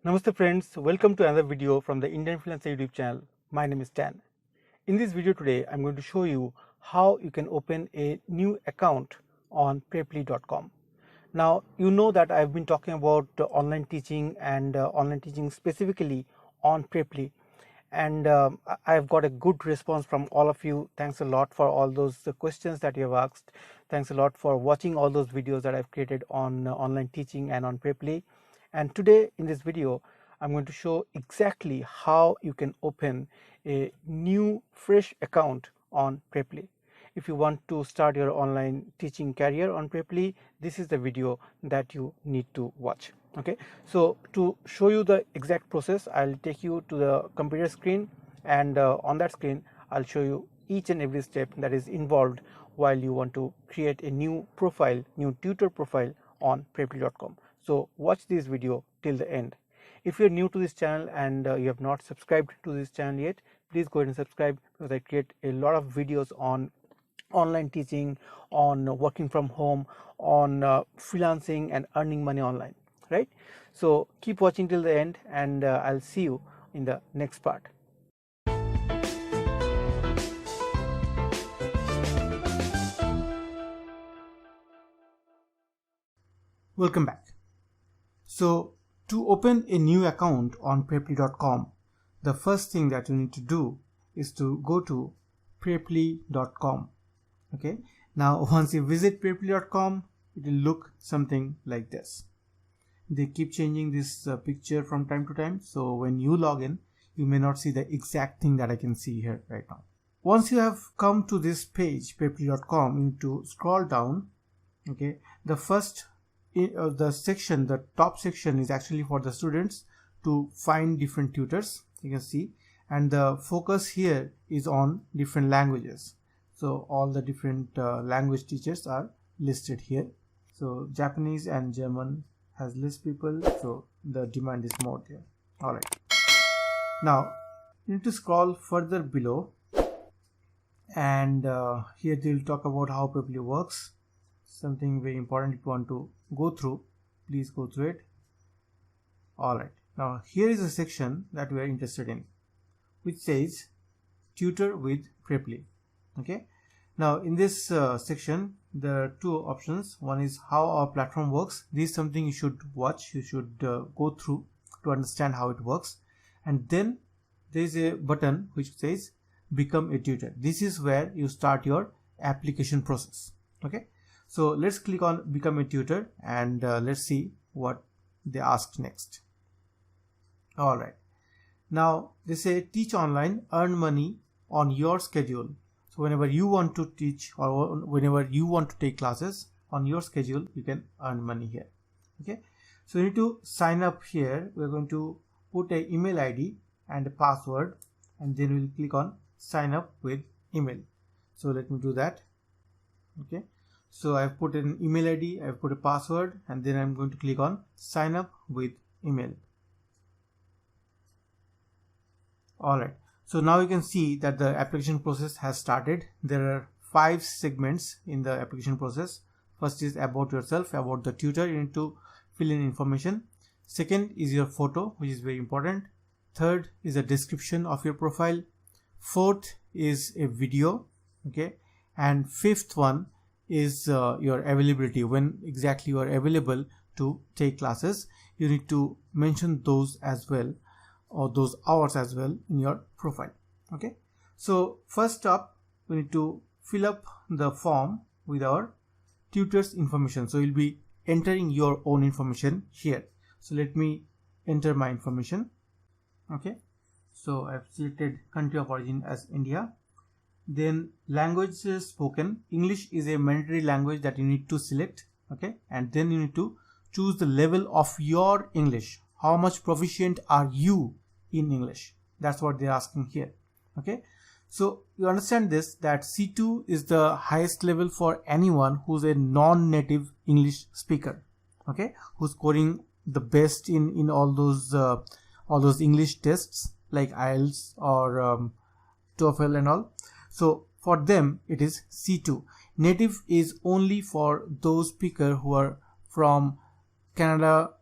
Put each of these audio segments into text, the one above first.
Namaste friends, welcome to another video from the Indian Freelancer YouTube channel. My name is Dan. In this video today, I'm going to show you how you can open a new account on Preply.com. Now, you know that I've been talking about online teaching and online teaching specifically on Preply. And I've got a good response from all of you. Thanks a lot for all those questions that you have asked. Thanks a lot for watching all those videos that I've created on online teaching and on Preply. And today in this video, I'm going to show exactly how you can open a new fresh account on Preply. If you want to start your online teaching career on Preply, this is the video that you need to watch. Okay, so to show you the exact process, I'll take you to the computer screen, and on that screen I'll show you each and every step that is involved while you want to create a new profile, new tutor profile on Preply.com. So watch this video till the end. If you're new to this channel and you have not subscribed to this channel yet, please go ahead and subscribe, because I create a lot of videos on online teaching, on working from home, on freelancing and earning money online, right? So keep watching till the end, and I'll see you in the next part. Welcome back. So to open a new account on Preply.com, the first thing that you need to do is to go to Preply.com. Okay, now once you visit Preply.com, it will look something like this. They keep changing this picture from time to time, so when you log in, you may not see the exact thing that I can see here right now. Once you have come to this page, Preply.com, you need to scroll down. Okay, the first the top section is actually for the students to find different tutors, you can see, and the focus here is on different languages. So all the different language teachers are listed here. So Japanese and German has less people, so the demand is more there. All right, now you need to scroll further below, and here they will talk about how Preply works. Something very important. If you want to go through, please go through it. All right, now here is a section that we are interested in, which says tutor with Preply. Okay, now in this section there are two options. One is how our platform works. This is something you should watch, you should go through to understand how it works. And then there is a button which says become a tutor. This is where you start your application process. Okay, so let's click on become a tutor, and let's see what they asked next. All right, now they say teach online, earn money on your schedule. So whenever you want to teach or whenever you want to take classes on your schedule, you can earn money here. Okay, so you need to sign up here. We're going to put an email ID and a password, and then we'll click on sign up with email. So let me do that. Okay, so I've put an email ID, I've put a password, and then I'm going to click on sign up with email. All right, so now you can see that the application process has started. There are 5 segments in the application process. First is about yourself, about the tutor. You need to fill in information. Second is your photo, which is very important. Third is a description of your profile. Fourth is a video. Okay, and fifth one is your availability, when exactly you are available to take classes. You need to mention those as well, or those hours as well, in your profile. Okay, so first up, we need to fill up the form with our tutor's information. So you'll be entering your own information here. So let me enter my information. Okay, so I've selected country of origin as India. Then languages spoken. English is a mandatory language that you need to select. Okay, and then you need to choose the level of your English. How much proficient are you in English? That's what they're asking here. Okay, so you understand this, that C2 is the highest level for anyone who's a non-native English speaker. Okay, who's scoring the best in all those English tests like IELTS or TOEFL and all. So for them it is C2. Native is only for those speakers who are from Canada,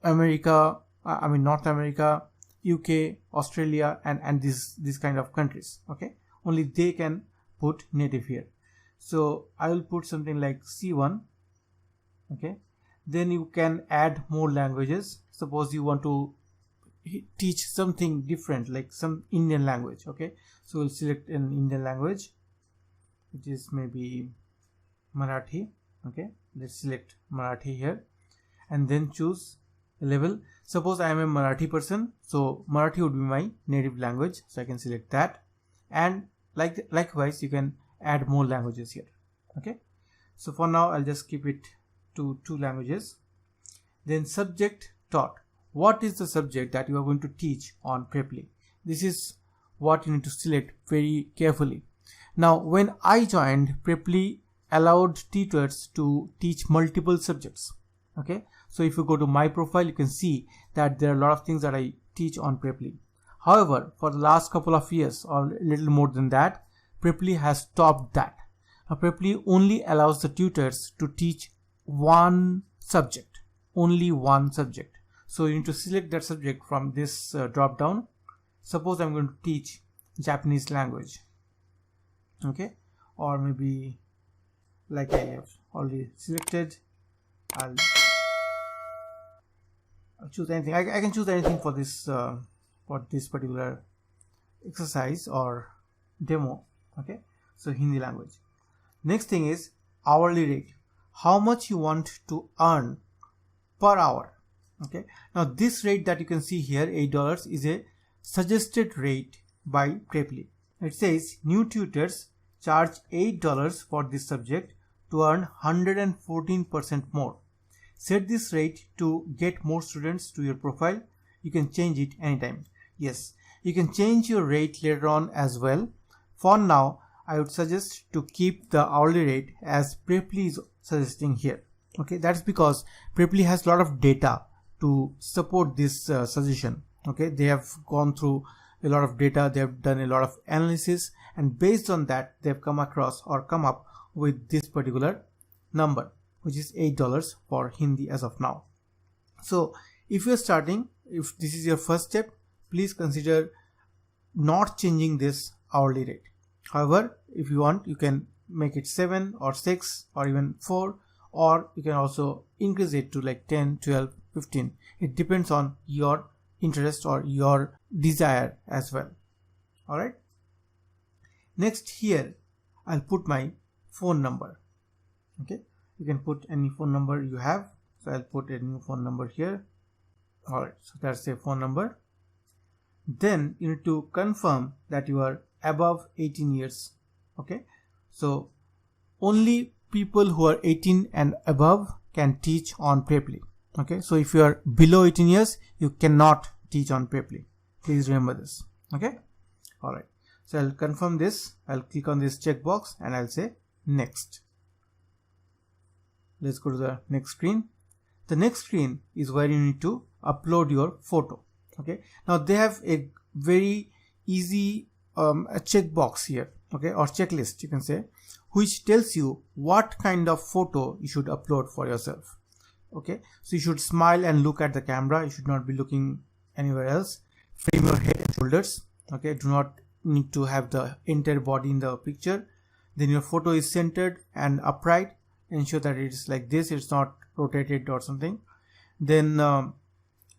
America, I mean North America, UK, Australia, and these kind of countries. Okay, only they can put native here. So I will put something like C1. Okay, then you can add more languages. Suppose you want to teach something different, like some Indian language. Okay, so we'll select an Indian language, which is maybe Marathi. Okay, let's select Marathi here and then choose level. Suppose I am a Marathi person, so Marathi would be my native language, so I can select that. And likewise you can add more languages here. Okay, so for now I'll just keep it to 2 languages. Then subject taught. What is the subject that you are going to teach on Preply? This is what you need to select very carefully. Now when I joined, Preply allowed tutors to teach multiple subjects. Okay, so if you go to my profile, you can see that there are a lot of things that I teach on Preply. However, for the last couple of years or a little more than that, Preply has stopped that. Now, Preply only allows the tutors to teach one subject, only one subject. So you need to select that subject from this drop down. Suppose I'm going to teach Japanese language. Okay, or maybe like I have already selected, I'll choose anything. I can choose anything for this particular exercise or demo. Okay, so Hindi language. Next thing is hourly rate. How much you want to earn per hour. Okay, now this rate that you can see here, $8, is a suggested rate by Preply. It says new tutors charge $8 for this subject to earn 114% more. Set this rate to get more students to your profile. You can change it anytime. Yes, you can change your rate later on as well. For now, I would suggest to keep the hourly rate as Preply is suggesting here. Okay, that's because Preply has a lot of data to support this suggestion. Okay, they have gone through a lot of data, they have done a lot of analysis, and based on that they have come up with this particular number, which is $8 for Hindi as of now. So if you're starting, if this is your first step, please consider not changing this hourly rate. However, if you want, you can make it 7 or 6 or even 4, or you can also increase it to like 10, 12, 15. It depends on your interest or your desire as well. Alright. Next, here I'll put my phone number. Okay, you can put any phone number you have. So I'll put a new phone number here. Alright, so that's a phone number. Then you need to confirm that you are above 18 years. Okay, so only people who are 18 and above can teach on Preply. Okay, so if you are below 18 years, you cannot teach on Preply. Please remember this. Okay, alright, so I'll confirm this. I'll click on this checkbox and I'll say next. Let's go to the next screen. The next screen is where you need to upload your photo. Okay, now they have a very easy a checkbox here, okay, or checklist you can say, which tells you what kind of photo you should upload for yourself. Okay, so you should smile and look at the camera. You should not be looking anywhere else. Frame your head and shoulders. Okay, do not need to have the entire body in the picture. Then your photo is centered and upright. Ensure that it is like this, it's not rotated or something. Then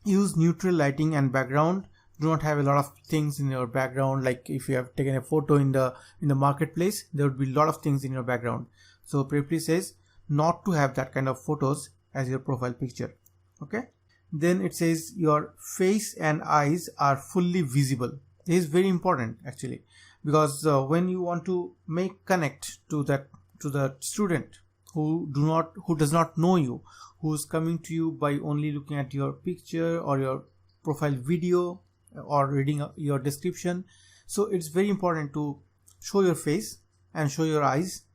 use neutral lighting and background. Do not have a lot of things in your background, like if you have taken a photo in the marketplace, there would be a lot of things in your background. So Preply says not to have that kind of photos as your profile picture. Okay, then it says your face and eyes are fully visible. This is very important actually, because when you want to make connect to the student who does not know you, who is coming to you by only looking at your picture or your profile video or reading your description, so it's very important to show your face and show your eyes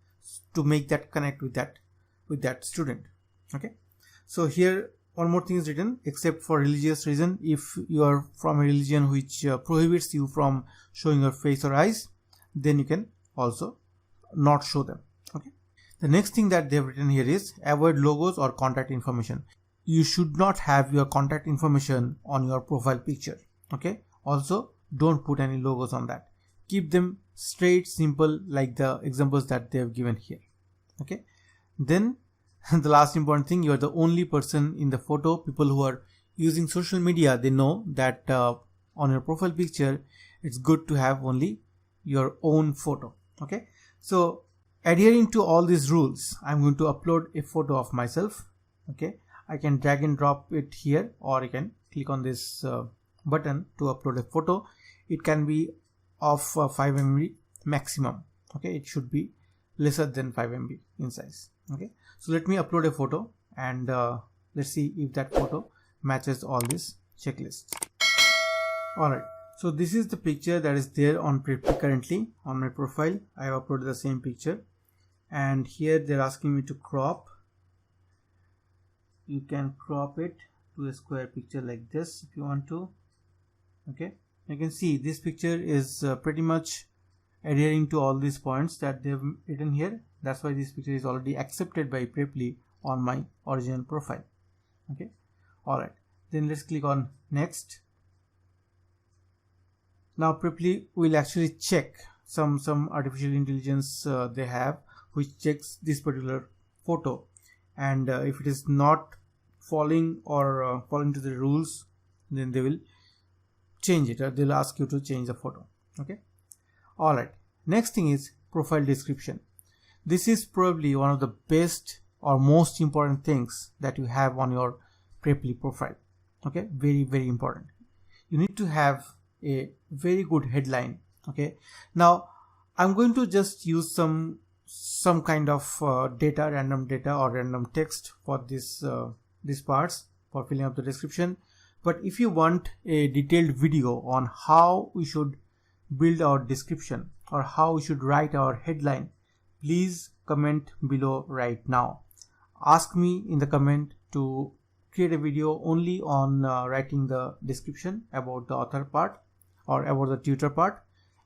to make that connect with that student. Okay, so here one more thing is written: except for religious reason. If you are from a religion which prohibits you from showing your face or eyes, then you can also not show them. Okay, the next thing that they have written here is avoid logos or contact information. you should not have your contact information on your profile picture. Okay, also don't put any logos on that. Keep them straight, simple, like the examples that they have given here. Okay, then the last important thing, you are the only person in the photo. People who are using social media, they know that on your profile picture it's good to have only your own photo. Okay, so adhering to all these rules, I'm going to upload a photo of myself. Okay, I can drag and drop it here, or I can click on this button to upload a photo. It can be of 5 MB maximum. Okay, it should be lesser than 5 MB in size. Okay, so let me upload a photo, and let's see if that photo matches all these checklists. Alright, so this is the picture that is there on Preply currently on my profile. I have uploaded the same picture, and here they're asking me to crop. You can crop it to a square picture like this if you want to. Okay, you can see this picture is pretty much adhering to all these points that they've written here. That's why this picture is already accepted by Preply on my original profile. Okay, alright, then let's click on next. Now Preply will actually check some artificial intelligence they have, which checks this particular photo, and if it is not falling or falling to the rules, then they will change it, or they'll ask you to change the photo. Okay, alright, next thing is profile description. This is probably one of the best or most important things that you have on your Preply profile. Okay, very, very important. You need to have a very good headline. Okay, now I'm going to just use some kind of data, random data or random text for this these parts for filling up the description. But if you want a detailed video on how we should build our description or how we should write our headline, please comment below right now. Ask me in the comment to create a video only on writing the description about the author part or about the tutor part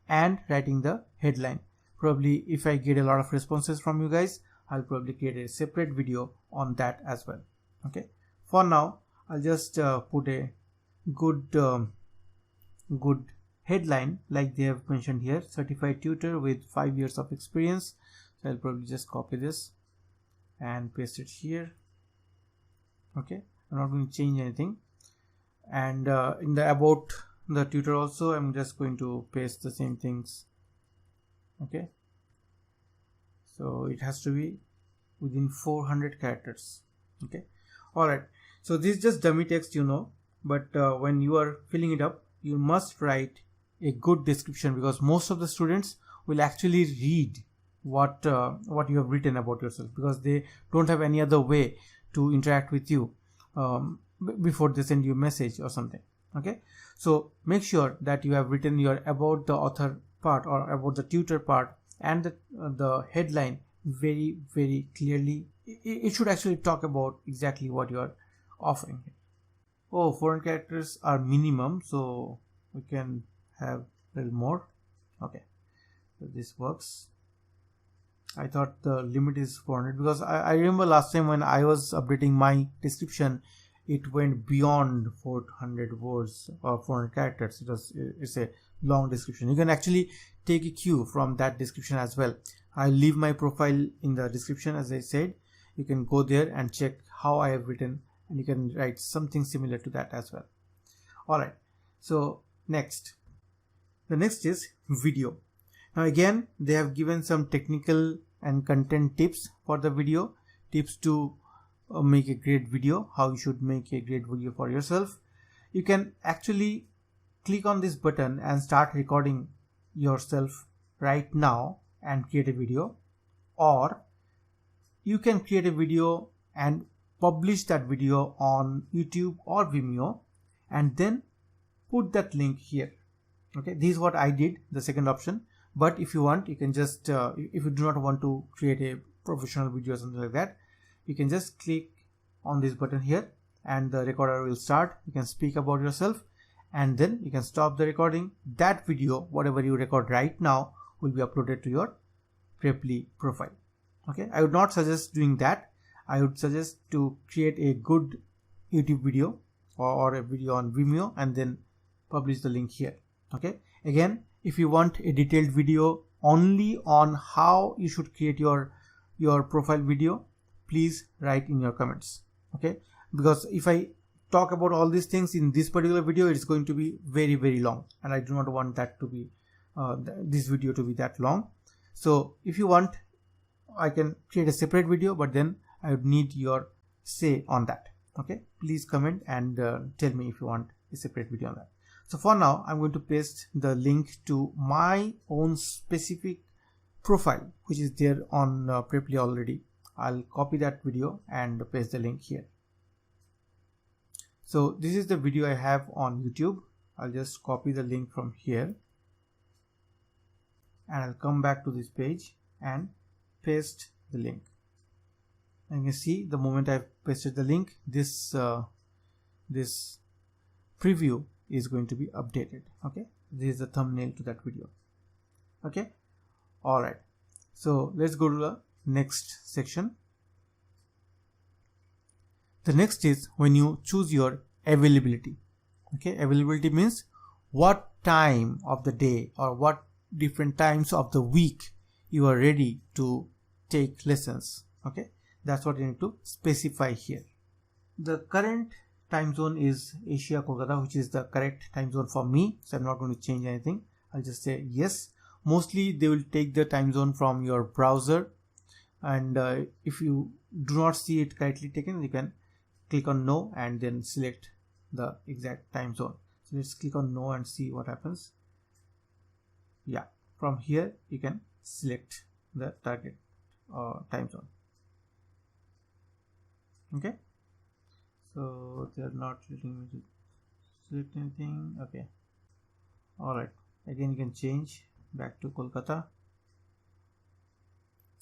and writing the headline. Probably if I get a lot of responses from you guys, I'll probably create a separate video on that as well. Okay, for now I'll just put a good headline like they have mentioned here, certified tutor with 5 years of experience. So I'll probably just copy this and paste it here. Okay, I'm not going to change anything, and in the about the tutor also I'm just going to paste the same things. Okay, so it has to be within 400 characters. Okay, alright, so this is just dummy text, you know, but when you are filling it up, you must write a good description, because most of the students will actually read what you have written about yourself, because they don't have any other way to interact with you before they send you a message or something. Okay, so make sure that you have written your about the author part or about the tutor part and the headline very, very clearly. It should actually talk about exactly what you are offering here. Oh, 400 characters are minimum, so we can have a little more. Okay, so this works. I thought the limit is 400 because I remember last time when I was updating my description, it went beyond 400 words or 400 characters. It's a long description. You can actually take a cue from that description as well. I'll leave my profile in the description, as I said. You can go there and check how I have written, and you can write something similar to that as well. Alright, so the next is video. Now again, they have given some technical and content tips for the video, tips to make a great video, how you should make a great video for yourself. You can actually click on this button and start recording yourself right now and create a video, or you can create a video and publish that video on YouTube or Vimeo and then put that link here. Okay, this is what I did, the second option. But if you want, you can just if you do not want to create a professional video or something like that, you can just click on this button here and the recorder will start. You can speak about yourself and then you can stop the recording. That video, whatever you record right now, will be uploaded to your Preply profile. Okay, I would not suggest doing that. I would suggest to create a good YouTube video or a video on Vimeo and then publish the link here. Okay, again, if you want a detailed video only on how you should create your profile video, please write in your comments. Okay, because if I talk about all these things in this particular video, it's going to be very long, and I do not want that to be this video to be that long. So if you want, I can create a separate video, but then I would need your say on that. Okay, please comment and tell me if you want a separate video on that. So for now, I'm going to paste the link to my own specific profile, which is there on Preply already. I'll copy that video and paste the link here. So this is the video I have on YouTube. I'll just copy the link from here and I'll come back to this page and paste the link. And you can see the moment I've pasted the link, this this preview is going to be updated. Okay, this is the thumbnail to that video. Okay, all right, so let's go to the next section. The next is when you choose your availability. Okay, availability means what time of the day or what different times of the week you are ready to take lessons. Okay, that's what you need to specify here. The current time zone is Asia Kolkata, which is the correct time zone for me, so I'm not going to change anything. I'll just say yes. Mostly they will take the time zone from your browser, and if you do not see it correctly taken, you can click on no and then select the exact time zone. So let's click on no and see what happens. Yeah, from here you can select the target time zone. Okay, so they're not letting me to select anything. Okay, all right, again you can change back to Kolkata.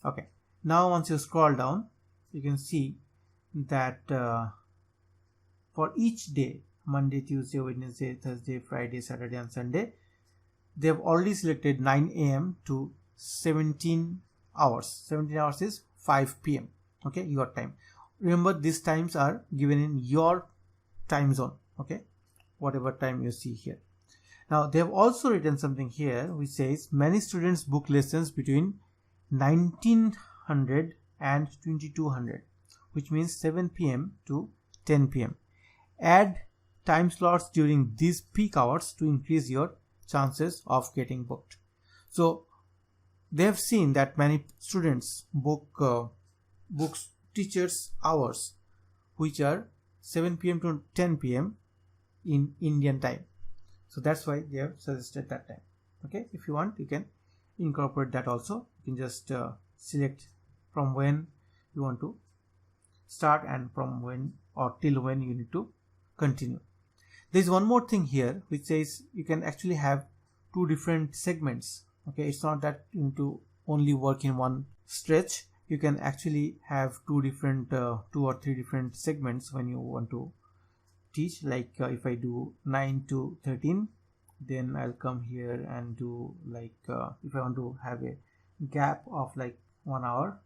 Okay, now once you scroll down, you can see that for each day, Monday, Tuesday, Wednesday, Thursday, Friday, Saturday and Sunday, they have already selected 9 a.m. to 17 hours. 17 hours is 5 p.m. Okay, your time. Remember, these times are given in your time zone. Okay, whatever time you see here. Now they have also written something here which says many students book lessons between 1900 and 2200, which means 7 p.m. to 10 p.m. Add time slots during these peak hours to increase your chances of getting booked. So they have seen that many students book books teachers hours which are 7 p.m. to 10 p.m. in Indian time. So that's why they have suggested that time. Okay, if you want, you can incorporate that also. You can just select from when you want to start and from when or till when you need to continue. There is one more thing here which says you can actually have two different segments. Okay, it's not that you need to only work in one stretch. You can actually have two or three different segments when you want to teach. Like if I do 9 to 13, then I'll come here and do like if I want to have a gap of like 1 hour.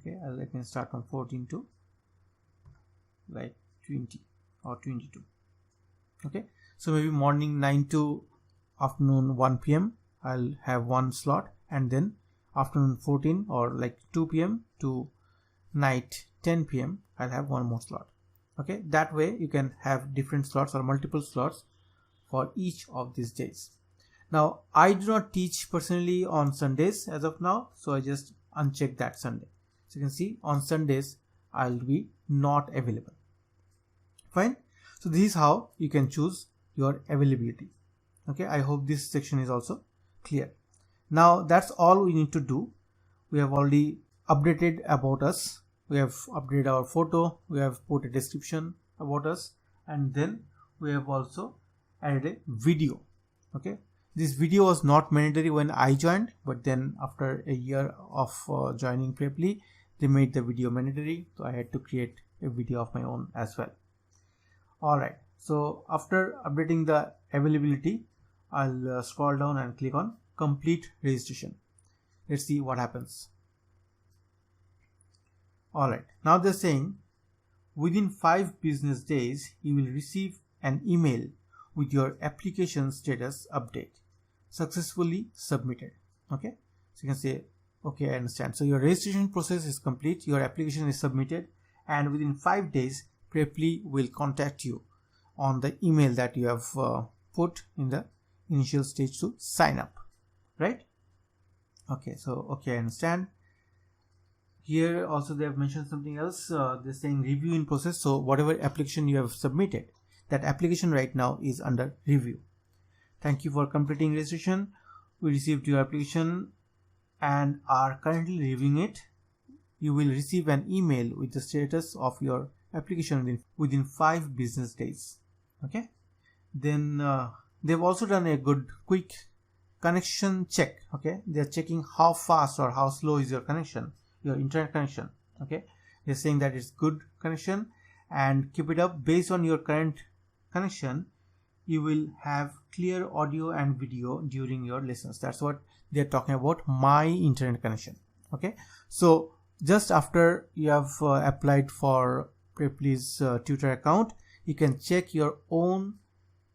Okay, I can start from 14 to like 20 or 22. Okay, so maybe morning 9 to afternoon 1 p.m. I'll have one slot, and then afternoon 14 or like 2 p.m. to night 10 p.m. I'll have one more slot. Okay, that way you can have different slots or multiple slots for each of these days. Now I do not teach personally on Sundays as of now, so I just uncheck that Sunday. So you can see on Sundays I'll be not available. Fine. So this is how you can choose your availability. Okay, I hope this section is also clear. Now that's all we need to do. We have already updated about us. We have updated our photo. We have put a description about us, and then we have also added a video. Okay, this video was not mandatory when I joined, but then after a year of joining Preply, they made the video mandatory, so I had to create a video of my own as well. Alright, so after updating the availability, I'll scroll down and click on complete registration. Let's see what happens. Alright, now they're saying within 5 business days you will receive an email with your application status update successfully submitted. Okay, so you can say, okay, I understand. So your registration process is complete, your application is submitted, and within 5 days Preply will contact you on the email that you have put in the initial stage to sign up, right? Okay, so okay, I understand. Here also they have mentioned something else. They're saying review in process. So whatever application you have submitted, that application right now is under review. Thank you for completing registration. We received your application and are currently reviewing it. You will receive an email with the status of your application within 5 business days. Okay. Then they've also done a good quick connection check. Okay, they're checking how fast or how slow is your connection, your internet connection. Okay, they're saying that it's good connection and keep it up. Based on your current connection, you will have clear audio and video during your lessons. That's what they're talking about, my internet connection. Okay, so just after you have applied for Preply's tutor account, you can check your own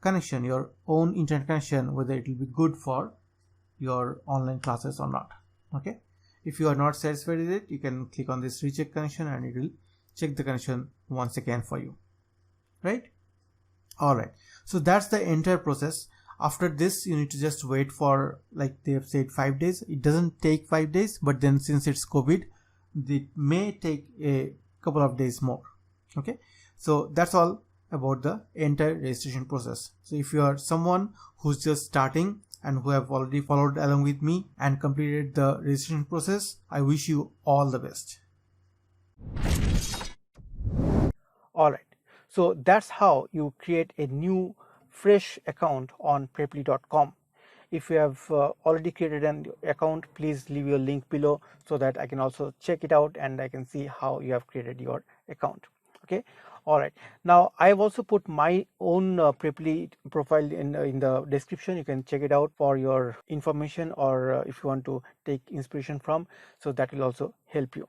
connection, your own internet connection, whether it will be good for your online classes or not. Okay, if you are not satisfied with it, you can click on this recheck connection and it will check the connection once again for you, right? All right, so that's the entire process. After this, you need to just wait for, like they have said, 5 days. It doesn't take 5 days, but then since it's COVID, it may take a couple of days more. Okay, so that's all about the entire registration process. So if you are someone who's just starting and who have already followed along with me and completed the registration process, I wish you all the best. Alright, so that's how you create a new fresh account on Preply.com. If you have already created an account, please leave your link below so that I can also check it out and I can see how you have created your account. Okay, all right. Now I've also put my own Preply profile in the description. You can check it out for your information, or if you want to take inspiration from, so that will also help you.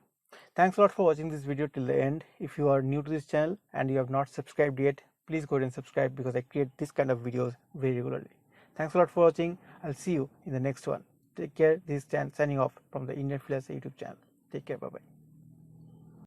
Thanks a lot for watching this video till the end. If you are new to this channel and you have not subscribed yet, please go ahead and subscribe, because I create this kind of videos very regularly. Thanks a lot for watching. I'll see you in the next one. Take care. This is Stan signing off from the Indian Freelancer YouTube channel. Take care. Bye bye.